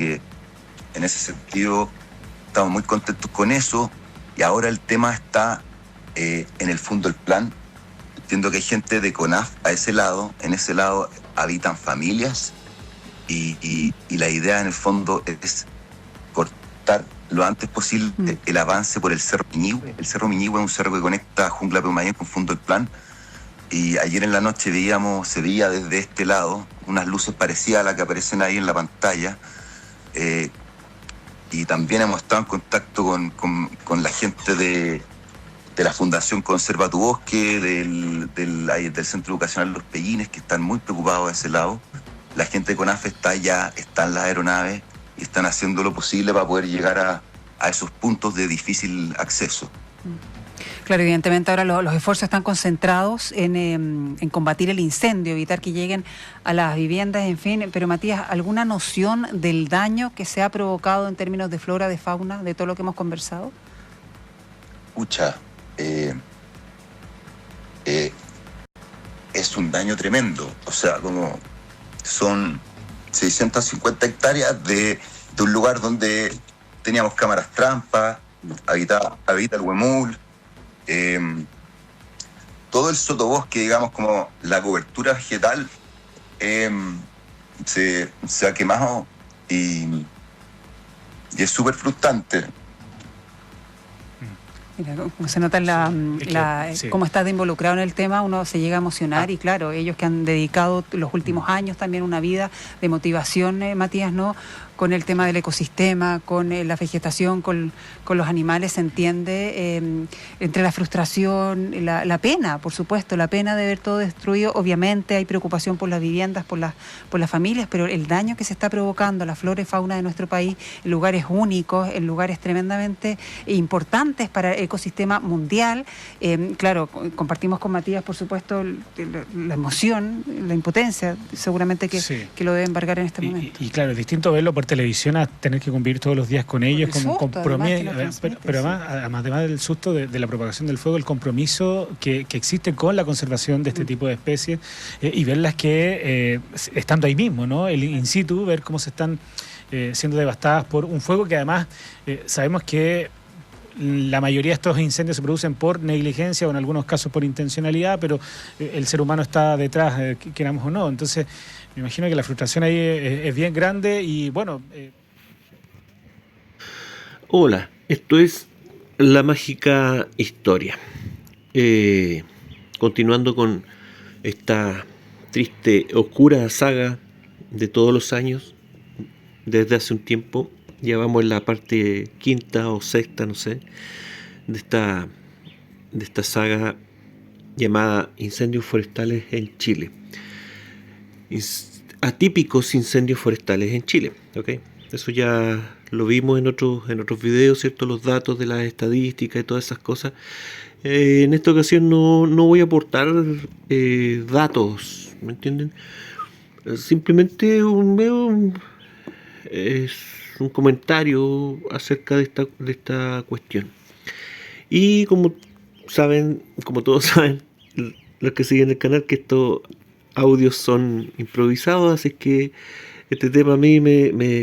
que en ese sentido estamos muy contentos con eso. Y ahora el tema está en el fondo del plan. Entiendo que hay gente de CONAF a ese lado. En ese lado habitan familias y la idea en el fondo es cortar lo antes posible el avance por el Cerro Miñihue. El Cerro Miñihue es un cerro que conecta Jungla Peumayén con Fondo del Plan. Y ayer en la noche se veía desde este lado unas luces parecidas a las que aparecen ahí en la pantalla. Y también hemos estado en contacto con la gente de la Fundación Conserva tu Bosque, del Centro Educacional Los Pellines, que están muy preocupados de ese lado. La gente de CONAF están en las aeronaves y están haciendo lo posible para poder llegar a esos puntos de difícil acceso. Claro, evidentemente ahora los esfuerzos están concentrados en combatir el incendio, evitar que lleguen a las viviendas, en fin. Pero Matías, ¿alguna noción del daño que se ha provocado en términos de flora, de fauna, de todo lo que hemos conversado? Escucha, es un daño tremendo. O sea, como son 650 hectáreas de un lugar donde teníamos cámaras trampas, habita el huemul. Todo el sotobosque, digamos, como la cobertura vegetal se ha quemado y es súper frustrante. Mira, como se nota sí. cómo estás involucrado en el tema, uno se llega a emocionar y claro, ellos que han dedicado los últimos años también una vida de motivación, Matías, ¿no? Con el tema del ecosistema, con la vegetación, con los animales, se entiende entre la frustración, la pena, por supuesto, la pena de ver todo destruido. Obviamente hay preocupación por las viviendas, por las familias, pero el daño que se está provocando a la flora y fauna de nuestro país, en lugares únicos, en lugares tremendamente importantes para el ecosistema mundial. Claro, compartimos con Matías, por supuesto, la emoción, la impotencia, seguramente que lo debe embargar en este momento. Y claro, es distinto verlo por televisión a tener que convivir todos los días con ellos, como un compromiso, pero además del susto de la propagación del fuego, el compromiso que existe con la conservación de este tipo de especies y verlas que estando ahí mismo, ¿no? El in situ, ver cómo se están siendo devastadas por un fuego que además sabemos que la mayoría de estos incendios se producen por negligencia o en algunos casos por intencionalidad, pero el ser humano está detrás, queramos o no. Entonces, me imagino que la frustración ahí es bien grande y bueno... Hola, esto es La Mágica Historia. Continuando con esta triste, oscura saga de todos los años, desde hace un tiempo, ya vamos en la parte quinta o sexta, no sé, de esta saga llamada Incendios Forestales en Chile. Atípicos incendios forestales en Chile, ¿ok? Eso ya lo vimos en otros videos, ¿cierto? Los datos de las estadísticas y todas esas cosas. En esta ocasión no voy a aportar datos, ¿me entienden? Simplemente es un comentario acerca de esta cuestión. Y como todos saben, los que siguen el canal, que estos audios son improvisados, así que este tema a mí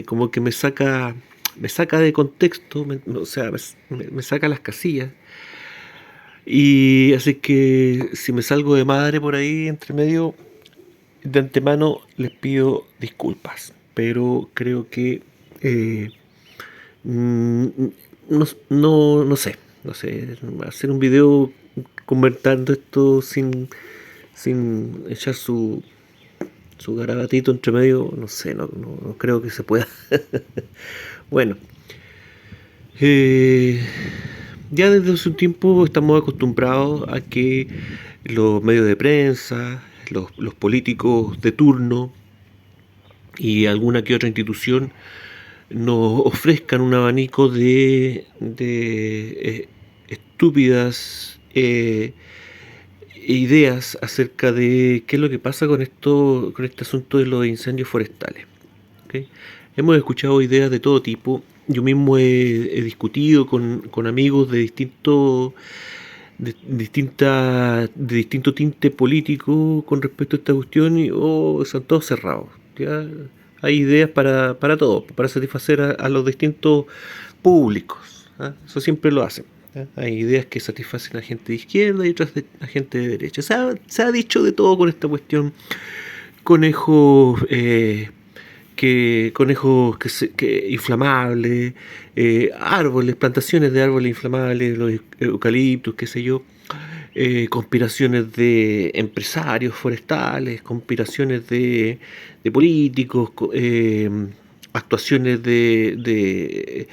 como que me saca de contexto, me saca las casillas. Y así que si me salgo de madre por ahí entre medio, de antemano les pido disculpas, pero creo que no sé, hacer un video comentando esto sin echar su garabatito entre medio, no sé, no creo que se pueda. Bueno, ya desde hace un tiempo estamos acostumbrados a que los medios de prensa, los políticos de turno y alguna que otra institución nos ofrezcan un abanico de estúpidas ideas acerca de qué es lo que pasa con este asunto de los incendios forestales. ¿Okay? Hemos escuchado ideas de todo tipo. Yo mismo he discutido con amigos de distinto tinte político con respecto a esta cuestión y son todos cerrados. ¿Ya? hay ideas para todo, para satisfacer a los distintos públicos. Eso siempre lo hacen. Hay ideas que satisfacen a gente de izquierda y otras a gente de derecha. Se ha dicho de todo con esta cuestión. Conejos inflamables, árboles, plantaciones de árboles inflamables, los eucaliptos, qué sé yo, conspiraciones de empresarios forestales, conspiraciones de políticos, actuaciones de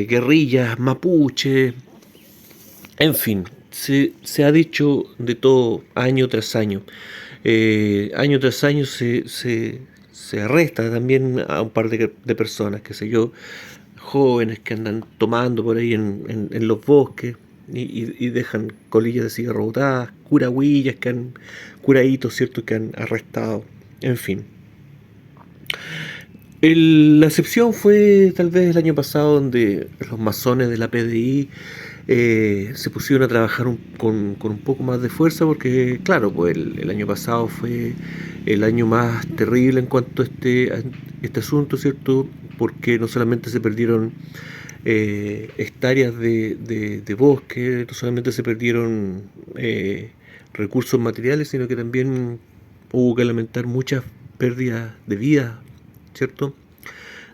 guerrillas mapuche, en fin, se ha dicho de todo año tras año. Año tras año se arresta también a un par de personas, qué sé yo, jóvenes que andan tomando por ahí en los bosques y dejan colillas de cigarro botadas, curahuillas curaditos, ¿cierto?, que han arrestado, en fin. La excepción fue tal vez el año pasado, donde los masones de la PDI se pusieron a trabajar con un poco más de fuerza, porque claro, pues el año pasado fue el año más terrible en cuanto a este asunto, ¿cierto? Porque no solamente se perdieron hectáreas de bosque, no solamente se perdieron recursos materiales, sino que también hubo que lamentar muchas pérdidas de vida, ¿cierto?,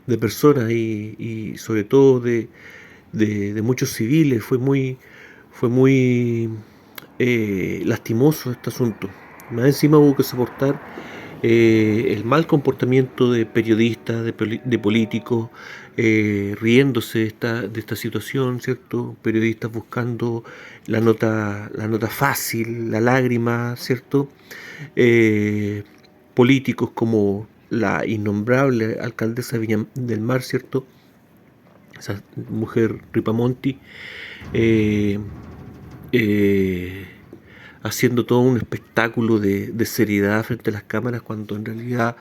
de personas y sobre todo de muchos civiles. Fue muy lastimoso este asunto. Más encima hubo que soportar el mal comportamiento de periodistas, de políticos, riéndose de esta situación, ¿cierto? Periodistas buscando la nota fácil, la lágrima, ¿cierto? Políticos como la innombrable alcaldesa de Viña del Mar, ¿cierto?, esa mujer Ripamonti, haciendo todo un espectáculo de seriedad frente a las cámaras, cuando en realidad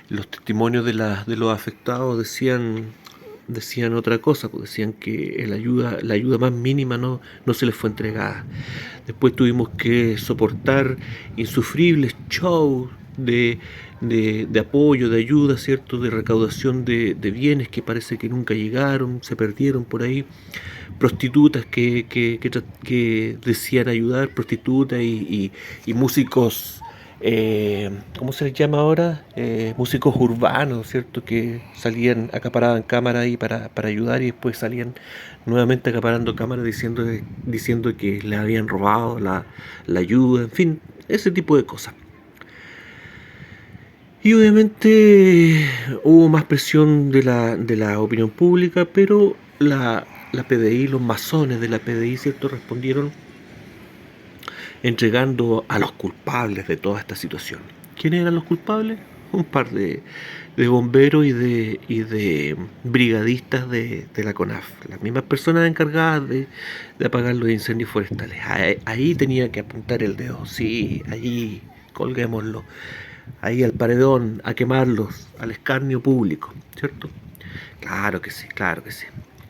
los testimonios de los afectados decían otra cosa, pues decían que la ayuda más mínima no se les fue entregada. Después tuvimos que soportar insufribles shows de apoyo, de ayuda, ¿cierto?, de recaudación de bienes que parece que nunca llegaron, se perdieron por ahí, prostitutas que decían ayudar, prostitutas y músicos, ¿cómo se les llama ahora? Músicos urbanos, ¿cierto?, que acaparaban cámaras ahí para ayudar, y después salían nuevamente acaparando cámaras diciendo que le habían robado la ayuda, en fin, ese tipo de cosas. Y obviamente hubo más presión de la opinión pública, pero la PDI, los masones de la PDI, ¿cierto?, respondieron entregando a los culpables de toda esta situación. ¿Quiénes eran los culpables? Un par de bomberos y de brigadistas de la CONAF, las mismas personas encargadas de apagar los incendios forestales. Ahí tenía que apuntar el dedo, sí, allí colguémoslo, ahí al paredón, a quemarlos, al escarnio público, ¿cierto? Claro que sí.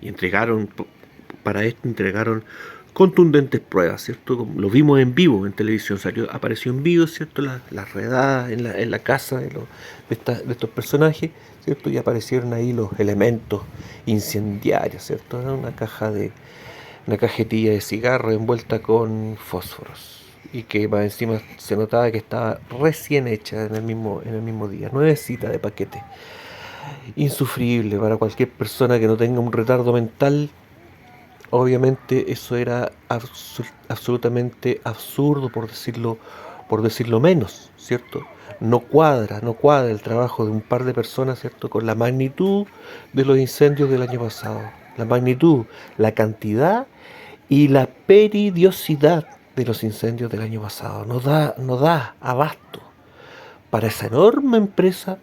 Y para esto entregaron contundentes pruebas, ¿cierto? Lo vimos en vivo en televisión, apareció en vivo, ¿cierto?, las redadas en la casa de estos personajes, ¿cierto? Y aparecieron ahí los elementos incendiarios, ¿cierto? Era una cajetilla de cigarro envuelta con fósforos, y que más encima se notaba que estaba recién hecha en el mismo día, nuevecita de paquete. Insufrible para cualquier persona que no tenga un retardo mental. Obviamente eso era absolutamente absurdo, por decirlo menos, ¿cierto? No cuadra el trabajo de un par de personas, ¿cierto?, con la magnitud de los incendios del año pasado, la magnitud, la cantidad y la periodicidad de los incendios del año pasado. No da abasto para esa enorme empresa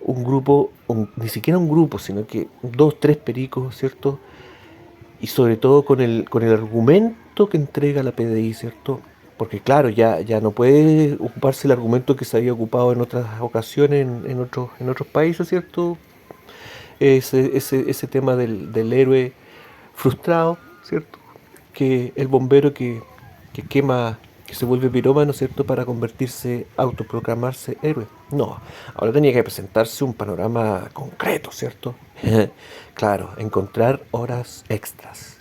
un grupo, ni siquiera un grupo, sino que 2, 3 pericos, ¿cierto? Y sobre todo con el argumento que entrega la PDI, ¿cierto? Porque claro, ya no puede ocuparse el argumento que se había ocupado en otras ocasiones en otros países, ¿cierto? Ese tema del héroe frustrado, ¿cierto? Que el bombero que que se vuelve pirómano, ¿cierto?, para convertirse, autoproclamarse héroe. No, ahora tenía que presentarse un panorama concreto, ¿cierto? Claro, encontrar horas extras,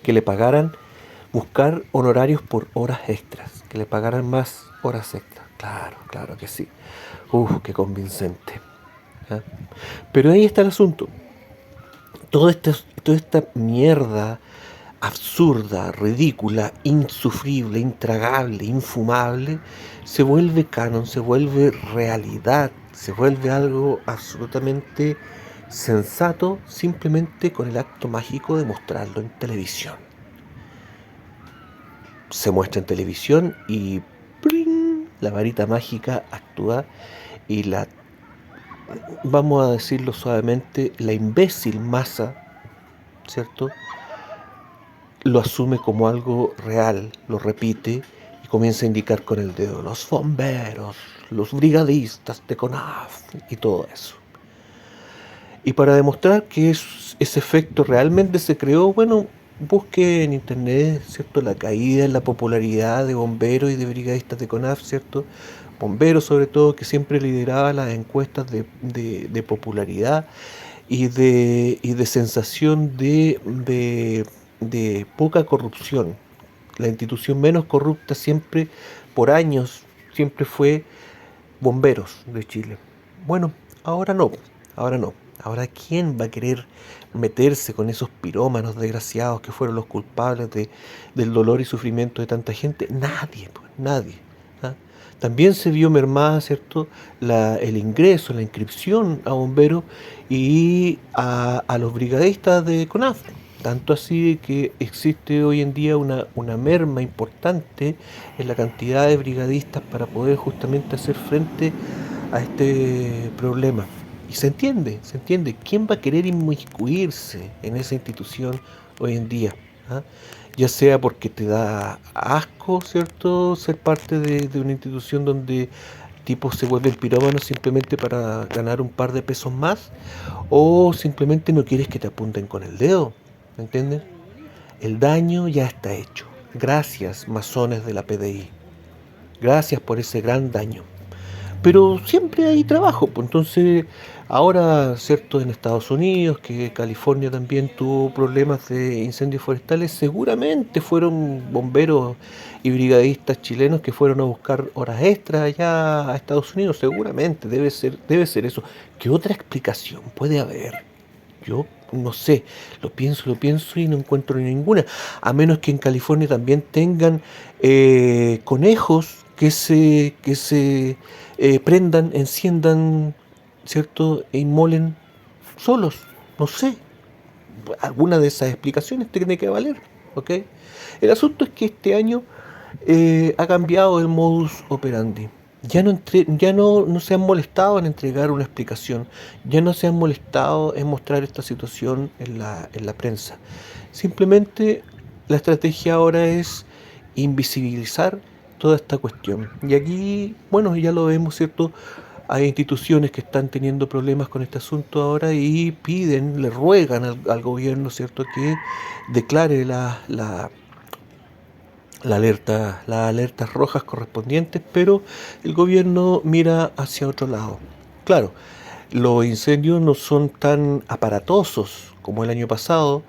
que le pagaran, buscar honorarios por horas extras, que le pagaran más horas extras. Claro que sí. Qué convincente. Pero ahí está el asunto. Toda esta mierda absurda, ridícula, insufrible, intragable, infumable, se vuelve canon, se vuelve realidad, se vuelve algo absolutamente sensato simplemente con el acto mágico de mostrarlo en televisión. Se muestra en televisión y ¡pling!, la varita mágica actúa y vamos a decirlo suavemente, la imbécil masa, ¿cierto?, lo asume como algo real, lo repite y comienza a indicar con el dedo: los bomberos, los brigadistas de CONAF y todo eso. Y para demostrar que ese efecto realmente se creó, bueno, busque en internet, ¿cierto?, la caída en la popularidad de bomberos y de brigadistas de CONAF, ¿cierto? Bomberos sobre todo, que siempre lideraba las encuestas de popularidad y de sensación de poca corrupción. La institución menos corrupta siempre, por años, siempre fue Bomberos de Chile. Bueno, ahora no. Ahora, ¿quién va a querer meterse con esos pirómanos desgraciados que fueron los culpables del dolor y sufrimiento de tanta gente? Nadie, pues, nadie. También se vio mermada, ¿cierto?, el ingreso, la inscripción a bomberos y a los brigadistas de CONAF. Tanto así que existe hoy en día una merma importante en la cantidad de brigadistas para poder justamente hacer frente a este problema. Y se entiende. ¿Quién va a querer inmiscuirse en esa institución hoy en día? Ya sea porque te da asco, ¿cierto?, ser parte de una institución donde tipos se vuelven pirómanos simplemente para ganar un par de pesos más, o simplemente no quieres que te apunten con el dedo, ¿me entiendes? El daño ya está hecho. Gracias, masones de la PDI. Gracias por ese gran daño. Pero siempre hay trabajo, pues entonces ahora, ¿cierto?, en Estados Unidos, que California también tuvo problemas de incendios forestales, seguramente fueron bomberos y brigadistas chilenos que fueron a buscar horas extras allá a Estados Unidos, seguramente, debe ser eso. ¿Qué otra explicación puede haber? Yo no sé, lo pienso y no encuentro ninguna, a menos que en California también tengan conejos que se prendan, enciendan, ¿cierto?, e inmolen solos. No sé, alguna de esas explicaciones tiene que valer, ¿ok? El asunto es que este año ha cambiado el modus operandi. Ya no se han molestado en entregar una explicación, ya no se han molestado en mostrar esta situación en la prensa. Simplemente la estrategia ahora es invisibilizar toda esta cuestión. Y aquí, bueno, ya lo vemos, ¿cierto? Hay instituciones que están teniendo problemas con este asunto ahora y le ruegan al gobierno, ¿cierto?, que declare las alertas rojas correspondientes, pero el gobierno mira hacia otro lado. Claro, los incendios no son tan aparatosos como el año pasado.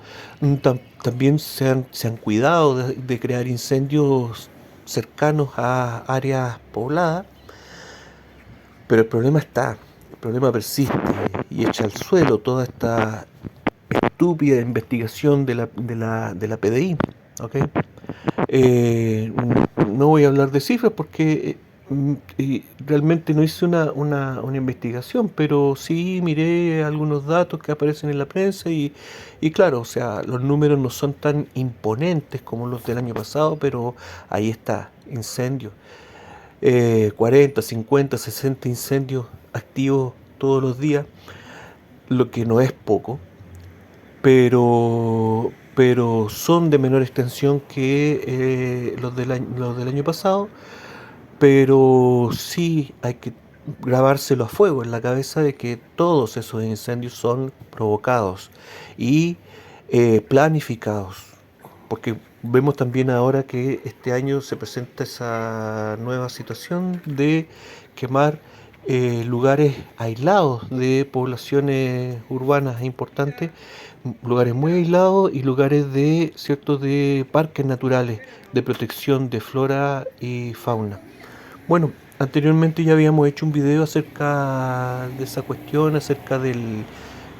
También se han cuidado de crear incendios cercanos a áreas pobladas, pero el problema persiste y echa al suelo toda esta estúpida investigación de la PDI, ¿ok? No voy a hablar de cifras porque realmente no hice una investigación, pero sí miré algunos datos que aparecen en la prensa y claro, o sea, los números no son tan imponentes como los del año pasado, pero ahí está, incendios. 40, 50, 60 incendios activos todos los días, lo que no es poco, pero son de menor extensión que los del año pasado, pero sí hay que grabárselo a fuego en la cabeza de que todos esos incendios son provocados y planificados. porque vemos también ahora que este año se presenta esa nueva situación de quemar lugares aislados de poblaciones urbanas importantes, lugares muy aislados y lugares de parques naturales, de protección de flora y fauna. Bueno, anteriormente ya habíamos hecho un video acerca de esa cuestión, acerca del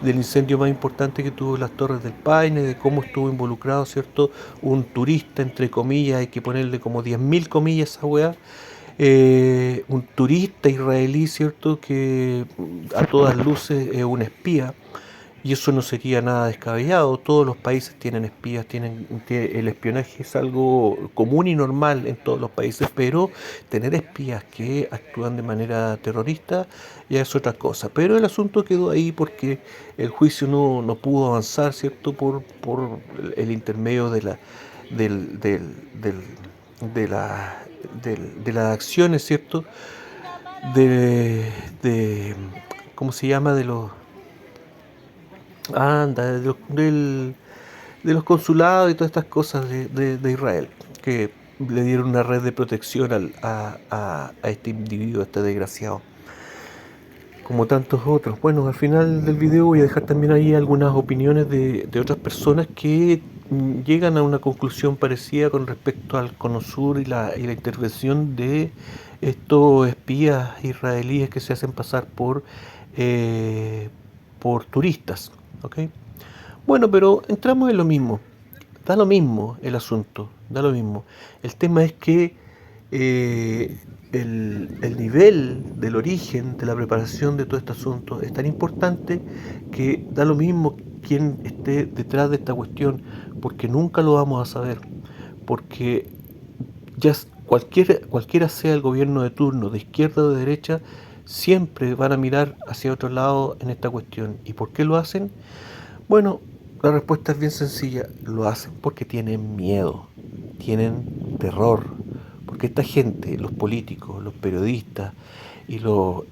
incendio más importante que tuvo las Torres del Paine, de cómo estuvo involucrado, ¿cierto? Un turista, entre comillas, hay que ponerle como 10.000 comillas a esa weá, un turista israelí, ¿cierto? Que a todas luces es un espía. Y eso no sería nada descabellado. Todos los países tienen espías, el espionaje es algo común y normal en todos los países, pero tener espías que actúan de manera terrorista ya es otra cosa. Pero el asunto quedó ahí porque el juicio no pudo avanzar, ¿cierto? Por el intermedio del, del, del, de la, de las acciones, ¿cierto? De, de, ¿Cómo se llama? De los consulados y todas estas cosas de Israel, que le dieron una red de protección a este individuo, a este desgraciado, como tantos otros. Bueno, al final del video voy a dejar también ahí algunas opiniones de otras personas que llegan a una conclusión parecida con respecto al Cono Sur y la intervención de estos espías israelíes que se hacen pasar por turistas, ¿ok? Bueno, pero entramos en lo mismo. Da lo mismo el asunto, da lo mismo. El tema es que el nivel del origen, de la preparación de todo este asunto es tan importante que da lo mismo quién esté detrás de esta cuestión, porque nunca lo vamos a saber. Porque ya cualquiera sea el gobierno de turno, de izquierda o de derecha, siempre van a mirar hacia otro lado en esta cuestión. ¿Y por qué lo hacen? Bueno, la respuesta es bien sencilla. Lo hacen porque tienen miedo, tienen terror. Porque esta gente, los políticos, los periodistas y los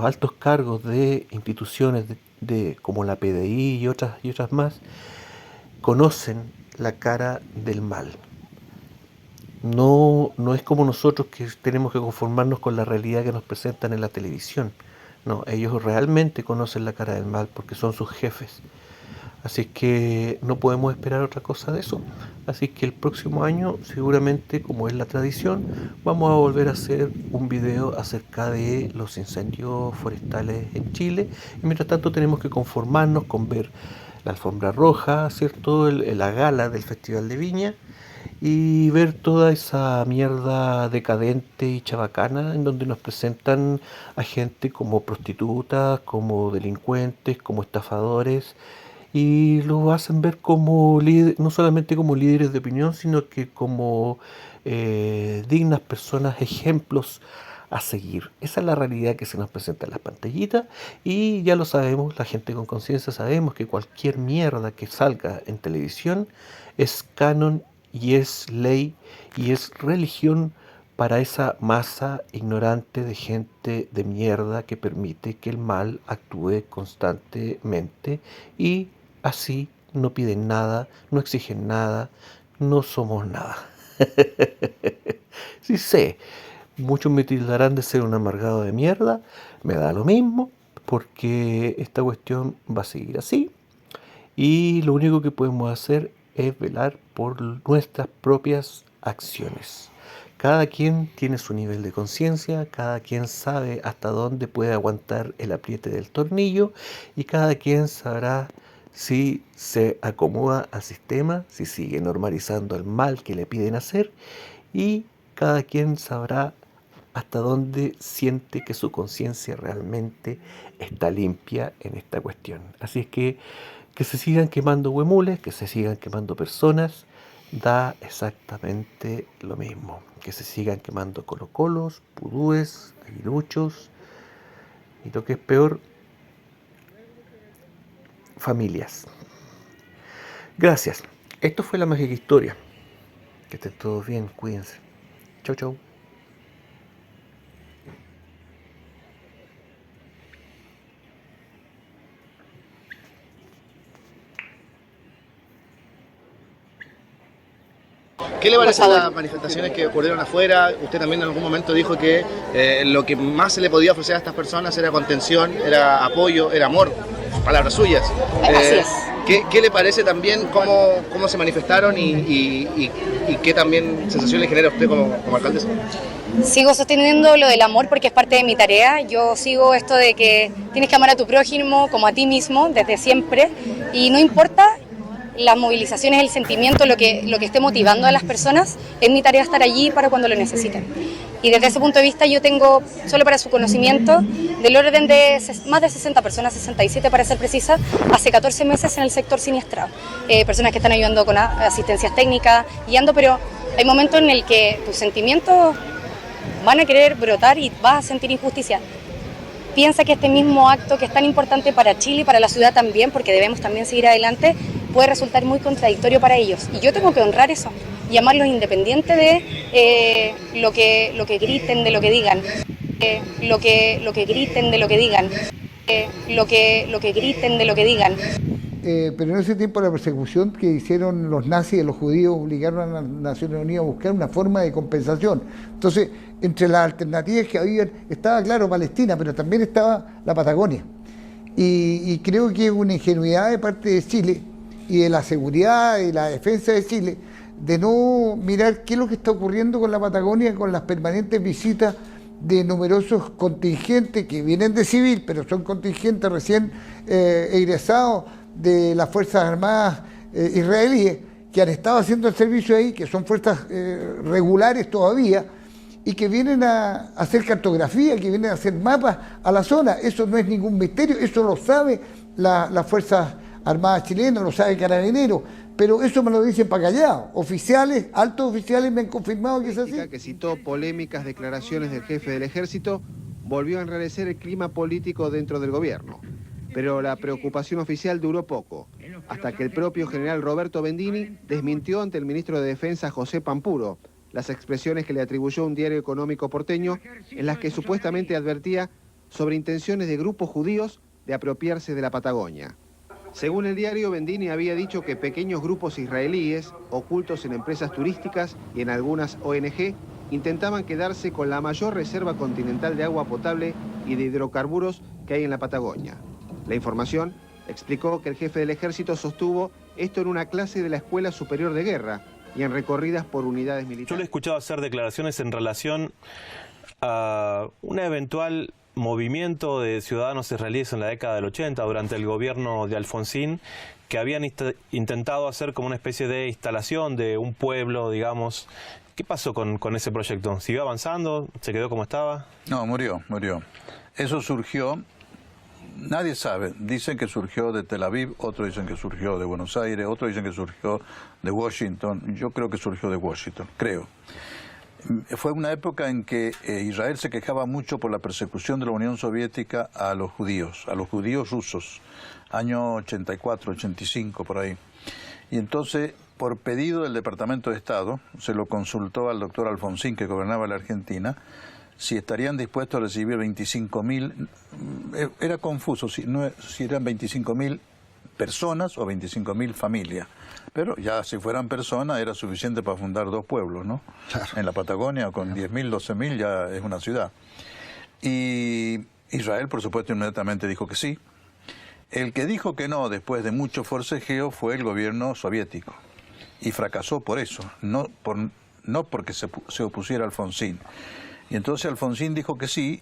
altos cargos de instituciones como la PDI y otras más, conocen la cara del mal. No es como nosotros que tenemos que conformarnos con la realidad que nos presentan en la televisión. No, ellos realmente conocen la cara del mal porque son sus jefes. Así que no podemos esperar otra cosa de eso. Así que el próximo año, seguramente, como es la tradición, vamos a volver a hacer un video acerca de los incendios forestales en Chile. Y mientras tanto tenemos que conformarnos con ver la alfombra roja, ¿cierto? La gala del Festival de Viña y ver toda esa mierda decadente y chabacana en donde nos presentan a gente como prostitutas, como delincuentes, como estafadores y lo hacen ver como no solamente como líderes de opinión, sino que como dignas personas, ejemplos a seguir. Esa es la realidad que se nos presenta en las pantallitas y ya lo sabemos, la gente con conciencia sabemos que cualquier mierda que salga en televisión es canon y es ley y es religión para esa masa ignorante de gente de mierda que permite que el mal actúe constantemente y así no piden nada, no exigen nada, no somos nada. Sí sé, muchos me tildarán de ser un amargado de mierda, me da lo mismo, porque esta cuestión va a seguir así y lo único que podemos hacer es velar por nuestras propias acciones. Cada quien tiene su nivel de conciencia, cada quien sabe hasta dónde puede aguantar el apriete del tornillo y cada quien sabrá si se acomoda al sistema, si sigue normalizando el mal que le piden hacer y cada quien sabrá hasta dónde siente que su conciencia realmente está limpia en esta cuestión. Así es que se sigan quemando huemules, que se sigan quemando personas, da exactamente lo mismo. Que se sigan quemando colocolos, pudúes, aguiluchos y lo que es peor, familias. Gracias. Esto fue La Mágica Historia. Que estén todos bien, cuídense. Chau, chau. ¿Qué le parecen las manifestaciones que ocurrieron afuera? Usted también en algún momento dijo que lo que más se le podía ofrecer a estas personas era contención, era apoyo, era amor. Palabras suyas. Así es. ¿Qué le parece también cómo se manifestaron y qué también sensación le genera a usted como alcaldesa? Sigo sosteniendo lo del amor porque es parte de mi tarea. Yo sigo esto de que tienes que amar a tu prójimo como a ti mismo desde siempre y no importa las movilizaciones, el sentimiento, lo que esté motivando a las personas, es mi tarea estar allí para cuando lo necesiten. Y desde ese punto de vista yo tengo, solo para su conocimiento, del orden de más de 60 personas, 67 para ser precisa, hace 14 meses en el sector siniestrado. Personas que están ayudando con asistencias técnicas, guiando, pero hay momentos en el que tus sentimientos van a querer brotar y vas a sentir injusticia. Piensa que este mismo acto que es tan importante para Chile y para la ciudad también, porque debemos también seguir adelante, puede resultar muy contradictorio para ellos. Y yo tengo que honrar eso, llamarlos independiente de lo que griten, de lo que digan. Lo que griten, de lo que digan. Lo que griten, de lo que digan. Pero en ese tiempo la persecución que hicieron los nazis de los judíos obligaron a las Naciones Unidas a buscar una forma de compensación. Entonces, entre las alternativas que había, estaba claro Palestina, pero también estaba la Patagonia. Y creo que es una ingenuidad de parte de Chile y de la seguridad y la defensa de Chile de no mirar qué es lo que está ocurriendo con la Patagonia, con las permanentes visitas de numerosos contingentes que vienen de civil, pero son contingentes recién egresados de las Fuerzas Armadas israelíes que han estado haciendo el servicio ahí, que son fuerzas regulares todavía, y que vienen a hacer cartografía, que vienen a hacer mapas a la zona. Eso no es ningún misterio, eso lo sabe las Fuerzas Armadas chilenas, lo sabe Carabineros, pero eso me lo dicen para callado. Oficiales, altos oficiales me han confirmado que es así. Que citó polémicas declaraciones del jefe del ejército, volvió a enrarecer el clima político dentro del gobierno. Pero la preocupación oficial duró poco, hasta que el propio general Roberto Bendini desmintió ante el ministro de Defensa José Pampuro las expresiones que le atribuyó un diario económico porteño en las que supuestamente advertía sobre intenciones de grupos judíos de apropiarse de la Patagonia. Según el diario, Bendini había dicho que pequeños grupos israelíes, ocultos en empresas turísticas y en algunas ONG, intentaban quedarse con la mayor reserva continental de agua potable y de hidrocarburos que hay en la Patagonia. La información explicó que el jefe del ejército sostuvo esto en una clase de la Escuela Superior de Guerra y en recorridas por unidades militares. Yo le he escuchado hacer declaraciones en relación a un eventual movimiento de ciudadanos israelíes en la década del 80 durante el gobierno de Alfonsín, que habían intentado hacer como una especie de instalación de un pueblo, digamos. ¿Qué pasó con ese proyecto? ¿Siguió avanzando? ¿Se quedó como estaba? No, murió. Eso surgió, nadie sabe. Dicen que surgió de Tel Aviv, otros dicen que surgió de Buenos Aires, otros dicen que surgió de Washington. Yo creo que surgió de Washington, creo. Fue una época en que Israel se quejaba mucho por la persecución de la Unión Soviética a los judíos rusos, año 84, 85, por ahí. Y entonces, por pedido del Departamento de Estado, se lo consultó al doctor Alfonsín, que gobernaba la Argentina, si estarían dispuestos a recibir 25.000, era confuso si eran 25.000 personas o 25.000 familias. Pero ya si fueran personas era suficiente para fundar 2 pueblos, ¿no? Claro. En la Patagonia con 10.000, 12.000 ya es una ciudad. Y Israel, por supuesto, inmediatamente dijo que sí. El que dijo que no después de mucho forcejeo fue el gobierno soviético. Y fracasó por eso, no porque se opusiera a Alfonsín. Y entonces Alfonsín dijo que sí,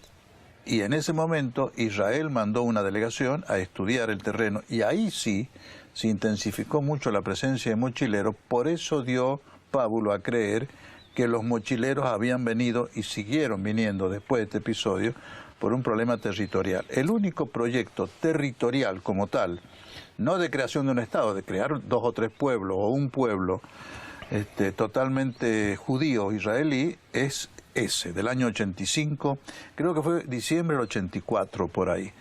y en ese momento Israel mandó una delegación a estudiar el terreno, y ahí sí se intensificó mucho la presencia de mochileros. Por eso dio pábulo a creer que los mochileros habían venido y siguieron viniendo después de este episodio por un problema territorial. El único proyecto territorial como tal, no de creación de un Estado, de crear 2 o 3 pueblos o un pueblo totalmente judío israelí, es ese, del año 85, creo que fue diciembre del 84 por ahí.